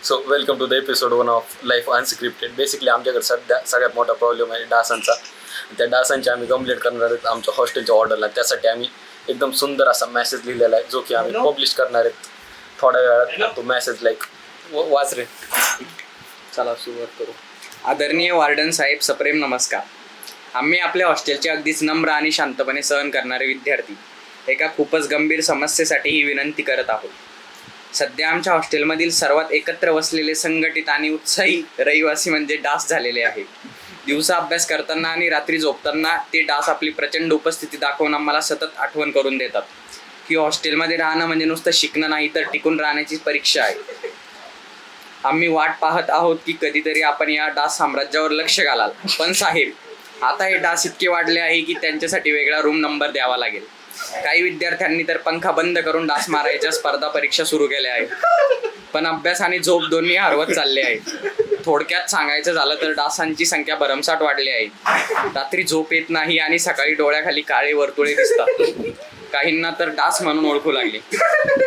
So welcome to the episode 1 of life unscripted. Basically आमच्याकडे सध्या सगळ्यात मोठा प्रॉब्लेम आहे डासांचा. त्या डासांची आम्ही कंप्लीट करणार आहेत आमच्या हॉस्टेलच्या ऑर्डरला. त्यासाठी आम्ही एकदम सुंदर असा मेसेज लिहिलेला आहे जो की आम्ही पब्लिश करणार आहेत थोड्या वेळात. तो मेसेज वाच रे. चला सुरुवात करू. आदरणीय वार्डन साहेब, सप्रेम नमस्कार. आम्ही आपल्या हॉस्टेलचे अगदीच नम्र आणि शांतपणे सहन करणारे विद्यार्थी एका खूपच गंभीर समस्येसाठी ही विनंती करत आहोत. सध्या आमच्या हॉस्टेलमधील सर्वात एकत्र बसलेले संघटित आणि उत्साही रहिवासी म्हणजे डास झालेले आहे. दिवसा अभ्यास करताना आणि रात्री झोपताना ते डास आपली प्रचंड उपस्थिती दाखवून आम्हाला सतत आठवण करून देतात की हॉस्टेलमध्ये राहणं म्हणजे नुसतं शिकणं नाही तर टिकून राहण्याची परीक्षा आहे. आम्ही वाट पाहत आहोत की कधीतरी आपण या डास साम्राज्यावर लक्ष घालाल. पण साहेब, आता हे डास इतके वाढले आहे की त्यांच्यासाठी वेगळा रूम नंबर द्यावा लागेल. काही विद्यार्थ्यांनी तर पंखा बंद करून डास मारायच्या स्पर्धा परीक्षा सुरू केल्या आहेत. पण अभ्यास आणि झोप दोन्ही हरवत चालले आहेत. थोडक्यात सांगायचं झालं तर डासांची संख्या भरमसाठ वाढली आहे. रात्री झोप येत नाही आणि सकाळी डोळ्याखाली काळे वर्तुळे दिसतात. काहींना तर डास म्हणून ओळखू लागले.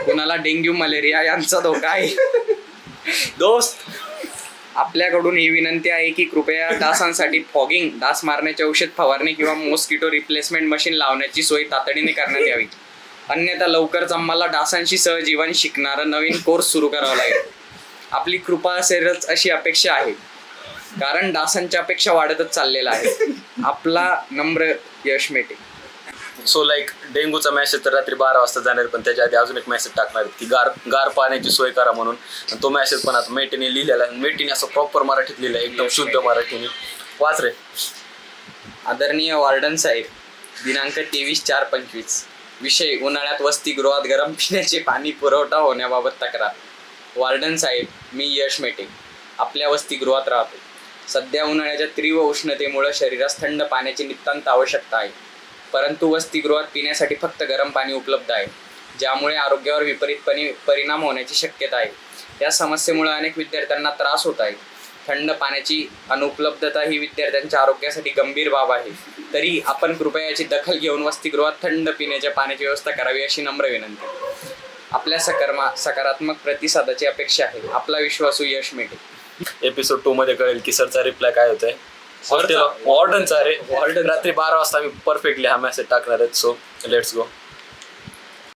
कुणाला डेंग्यू, मलेरिया यांचा धोका आहे. दोस्त, आपल्याकडून ही विनंती आहे की कृपया डासांसाठी फॉगिंग, डास मारण्याचे औषध फवारणी किंवा मॉस्किटो रिप्लेसमेंट मशीन लावण्याची सोय तातडीने करण्यात यावी. अन्यथा लवकरच आम्हाला डासांशी सहजीवन शिकणारा नवीन कोर्स सुरू करावा लागेल. आपली कृपा असेलच अशी अपेक्षा आहे, कारण डासांच्या अपेक्षा वाढतच चाललेला आहे. आपला नम्र यश मेटे. सो डेंग्यूचा मेसेज तर रात्री 12 वाजता जाणार, पण त्याच्या आधी अजून एक मेसेज टाकणार आहे की गार पाण्याची सोय करा म्हणून. तो मेसेज पण आता मेटीने लिहिलेला आहे. मेटीने असं प्रॉपर मराठीत लिहिलं आहे, एकदम शुद्ध मराठीने. वाच रे. आदरणीय वार्डन साहेब, दिनांक 23/4/25. विषय: उन्हाळ्यात वसतिगृहात गरम पिण्याचे पाणी पुरवठा होण्याबाबत तक्रार. वार्डन साहेब, मी यश मेटे आपल्या वसतिगृहात राहतो. सध्या उन्हाळ्याच्या तीव्र उष्णतेमुळे शरीरास थंड पाण्याची नितांत आवश्यकता आहे. परंतु वसतिगृहात पिण्यासाठी फक्त गरम पाणी उपलब्ध आहे, ज्यामुळे आरोग्यावर विपरीतपणे परिणाम होण्याची शक्यता आहे. या समस्येमुळे अनेक विद्यार्थ्यांना त्रास होत आहे. थंड पाण्याची अनुपलब्धता ही विद्यार्थ्यांच्या आरोग्यासाठी गंभीर बाब आहे. तरी आपण कृपया याची दखल घेऊन वसतिगृहात थंड पिण्याच्या पाण्याची व्यवस्था करावी अशी नम्र विनंती. आपल्या सकारात्मक प्रतिसादाची अपेक्षा आहे. आपला विश्वासू यश मेटे. एपिसोड 2 मध्ये कळेल की सरचा रिप्लाय काय होतोय. वॉर्डनचा रे. रात्री 12 वाजता आम्ही परफेक्टली हा मेसेज टाकणार आहेत. So let's go.